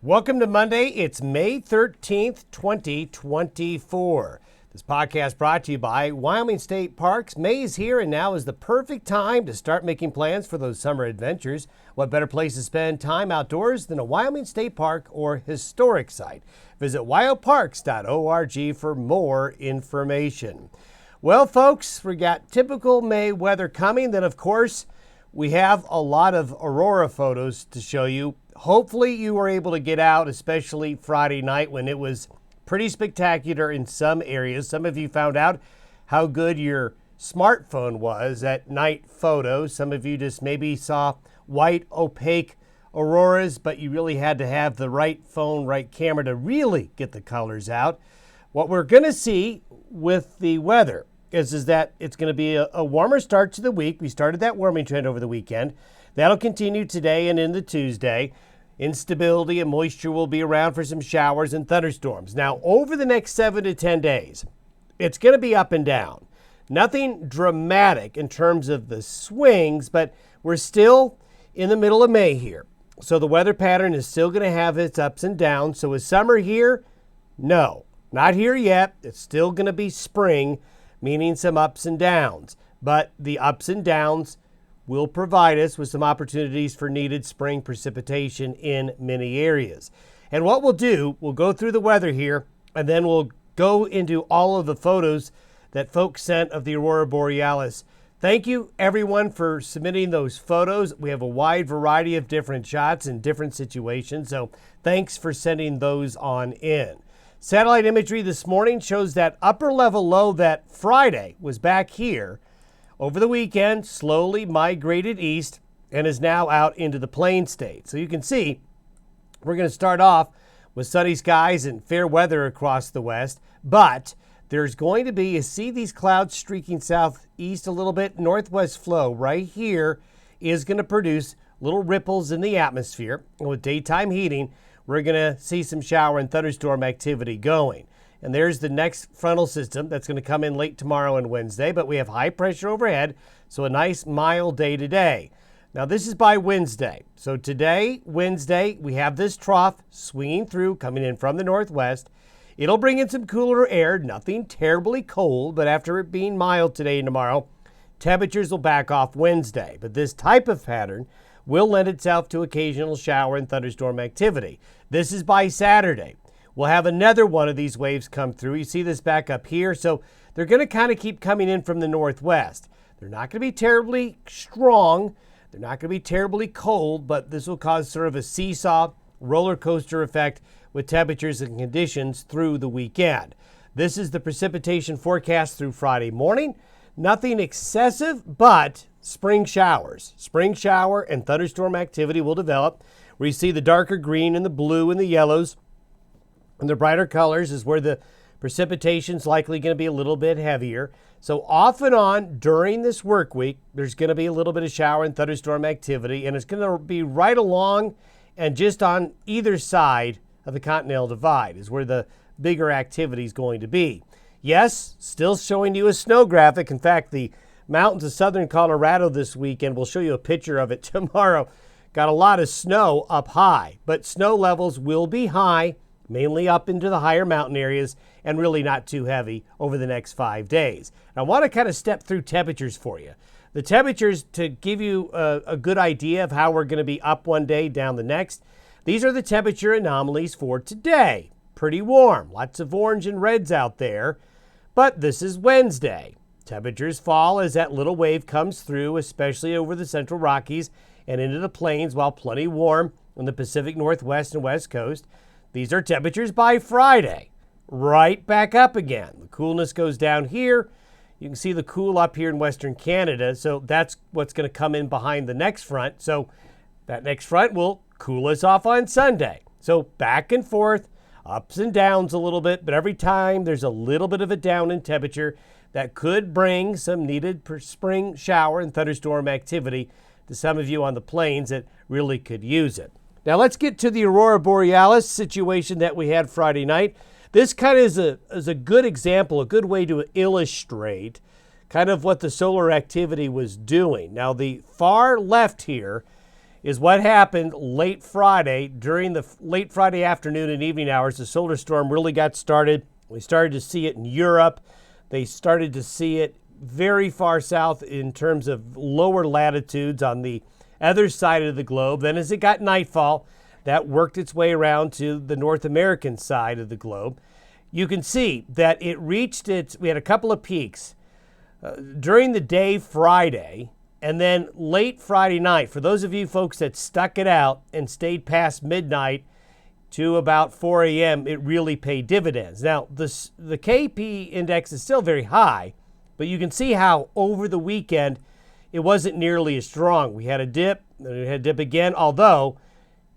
Welcome to Monday. It's May 13th, 2024. This podcast brought to you by Wyoming State Parks. May is here and now is the perfect time to start making plans for those summer adventures. What better place to spend time outdoors than a Wyoming State Park or historic site? Visit wyoparks.org for more information. Well, folks, we got typical May weather coming. Then, of course, we have a lot of Aurora photos to show you. Hopefully you were able to get out, especially Friday night when it was pretty spectacular in some areas. Some of you found out how good your smartphone was at night photos. Some of you just maybe saw white, opaque auroras, but you really had to have the right phone, right camera to really get the colors out. What we're going to see with the weather is that it's going to be a warmer start to the week. We started that warming trend over the weekend. That'll continue today and into Tuesday. Instability and moisture will be around for some showers and thunderstorms. Now, over the next 7 to 10 days, it's going to be up and down. Nothing dramatic in terms of the swings, but we're still in the middle of May here. So the weather pattern is still going to have its ups and downs. So is summer here? No, not here yet. It's still going to be spring, meaning some ups and downs. But the ups and downs will provide us with some opportunities for needed spring precipitation in many areas. And what we'll do, we'll go through the weather here, and then we'll go into all of the photos that folks sent of the Aurora Borealis. Thank you, everyone, for submitting those photos. We have a wide variety of different shots in different situations, so thanks for sending those on in. Satellite imagery this morning shows that upper level low that Friday was back here over the weekend, slowly migrated east and is now out into the plain state. So you can see we're going to start off with sunny skies and fair weather across the west, but there's going to be, you see these clouds streaking southeast a little bit, northwest flow right here is going to produce little ripples in the atmosphere. And with daytime heating, we're going to see some shower and thunderstorm activity going. And there's the next frontal system that's going to come in late tomorrow and Wednesday, but we have high pressure overhead, so a nice mild day today. Now this is by Wednesday. So today, Wednesday, we have this trough swinging through, coming in from the northwest. It'll bring in some cooler air, nothing terribly cold, but after it being mild today and tomorrow, temperatures will back off Wednesday. But this type of pattern will lend itself to occasional shower and thunderstorm activity. This is by Saturday. We'll have another one of these waves come through. You see this back up here. So they're going to kind of keep coming in from the northwest. They're not going to be terribly strong. They're not going to be terribly cold, but this will cause sort of a seesaw roller coaster effect with temperatures and conditions through the weekend. This is the precipitation forecast through Friday morning. Nothing excessive, but spring showers. Spring shower and thunderstorm activity will develop. Where you see the darker green and the blue and the yellows. And the brighter colors is where the precipitation is likely going to be a little bit heavier. So off and on during this work week, there's going to be a little bit of shower and thunderstorm activity, and it's going to be right along and just on either side of the Continental Divide is where the bigger activity is going to be. Yes, still showing you a snow graphic. In fact, the mountains of southern Colorado this weekend, we'll show you a picture of it tomorrow, got a lot of snow up high, but snow levels will be high, mainly up into the higher mountain areas, and really not too heavy over the next 5 days. I want to kind of step through temperatures for you. The temperatures, to give you a good idea of how we're going to be up one day, down the next, these are the temperature anomalies for today. Pretty warm, lots of orange and reds out there, but this is Wednesday. Temperatures fall as that little wave comes through, especially over the central Rockies and into the plains, while plenty warm on the Pacific Northwest and West Coast. These are temperatures by Friday, right back up again. The coolness goes down here. You can see the cool up here in Western Canada. So that's what's going to come in behind the next front. So that next front will cool us off on Sunday. So back and forth, ups and downs a little bit, but every time there's a little bit of a down in temperature that could bring some needed spring shower and thunderstorm activity to some of you on the plains that really could use it. Now let's get to the Aurora Borealis situation that we had Friday night. This kind of is a good example, a good way to illustrate kind of what the solar activity was doing. Now the far left here is what happened late Friday. During the late Friday afternoon and evening hours, the solar storm really got started. We started to see it in Europe. They started to see it very far south in terms of lower latitudes on the other side of the globe. Then as it got nightfall, that worked its way around to the North American side of the globe. You can see that it reached we had a couple of peaks during the day Friday, and then late Friday night. For those of you folks that stuck it out and stayed past midnight to about 4 a.m., it really paid dividends. Now, the KP index is still very high, but you can see how over the weekend it wasn't nearly as strong. We had a dip, then we had a dip again, although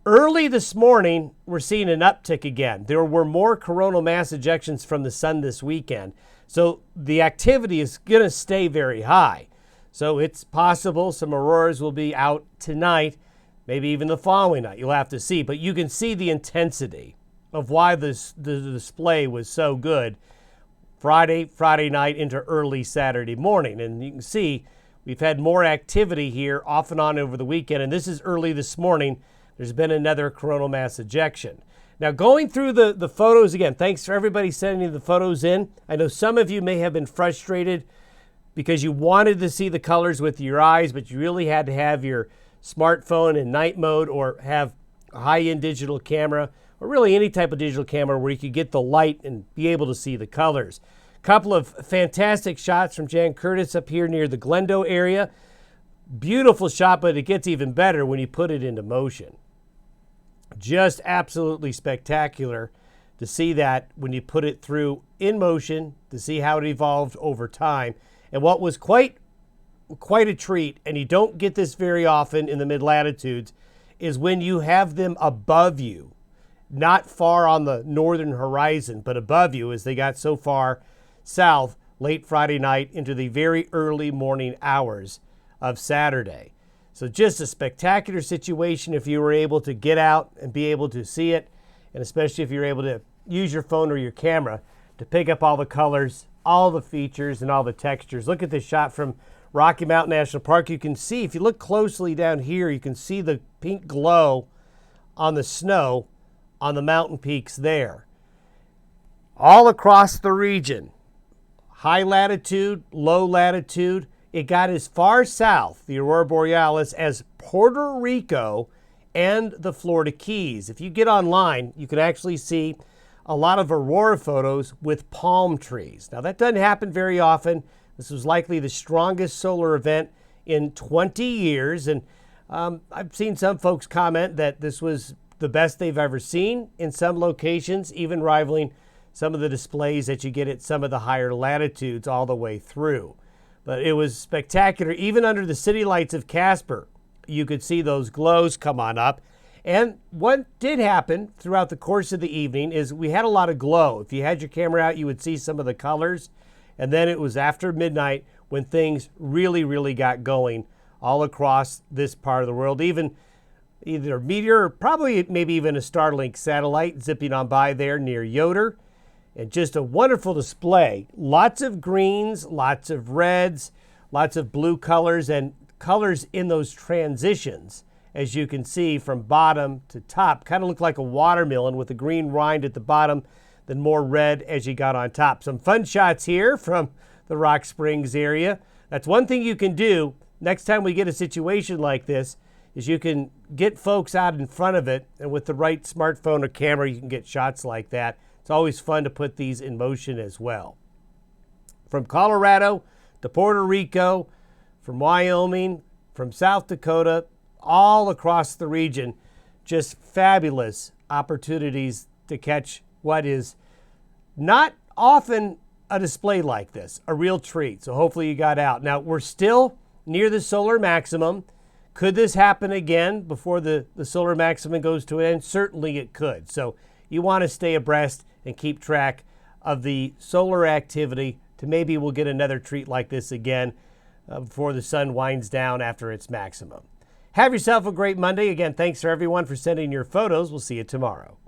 early this morning we're seeing an uptick again. There were more coronal mass ejections from the sun this weekend, so the activity is going to stay very high. So it's possible some auroras will be out tonight, maybe even the following night. You'll have to see. But you can see the intensity of why the display was so good Friday night into early Saturday morning. And you can see we've had more activity here off and on over the weekend. And this is early this morning. There's been another coronal mass ejection. Now, going through the photos again, thanks for everybody sending the photos in. I know some of you may have been frustrated because you wanted to see the colors with your eyes, but you really had to have your smartphone in night mode or have a high-end digital camera or really any type of digital camera where you could get the light and be able to see the colors. A couple of fantastic shots from Jan Curtis up here near the Glendo area. Beautiful shot, but it gets even better when you put it into motion. Just absolutely spectacular to see that when you put it through in motion, to see how it evolved over time. And what was quite a treat, and you don't get this very often in the mid-latitudes, is when you have them above you, not far on the northern horizon, but above you as they got so far south late Friday night into the very early morning hours of Saturday. So just a spectacular situation if you were able to get out and be able to see it, and especially if you're able to use your phone or your camera to pick up all the colors, all the features, and all the textures. Look at this shot from Rocky Mountain National Park. You can see, if you look closely down here, you can see the pink glow on the snow on the mountain peaks there. All across the region, high latitude, low latitude, it got as far south, the Aurora Borealis, as Puerto Rico and the Florida Keys. If you get online, you can actually see a lot of aurora photos with palm trees. Now, that doesn't happen very often. This was likely the strongest solar event in 20 years. And I've seen some folks comment that this was the best they've ever seen in some locations, even rivaling some of the displays that you get at some of the higher latitudes all the way through. But it was spectacular. Even under the city lights of Casper, you could see those glows come on up. And what did happen throughout the course of the evening is we had a lot of glow. If you had your camera out, you would see some of the colors. And then it was after midnight when things really got going all across this part of the world. Even either a meteor or probably maybe even a Starlink satellite zipping on by there near Yoder. And just a wonderful display. Lots of greens, lots of reds, lots of blue colors, and colors in those transitions. As you can see from bottom to top, kind of looked like a watermelon with a green rind at the bottom, then more red as you got on top. Some fun shots here from the Rock Springs area. That's one thing you can do next time we get a situation like this, is you can get folks out in front of it, and with the right smartphone or camera, you can get shots like that. It's always fun to put these in motion as well. From Colorado to Puerto Rico, from Wyoming, from South Dakota, all across the region, just fabulous opportunities to catch what is not often a display like this, a real treat. So hopefully you got out. Now, we're still near the solar maximum. Could this happen again before the solar maximum goes to an end? Certainly it could. So you want to stay abreast and keep track of the solar activity to maybe we'll get another treat like this again before the sun winds down after its maximum. Have yourself a great Monday. Again, thanks for everyone for sending your photos. We'll see you tomorrow.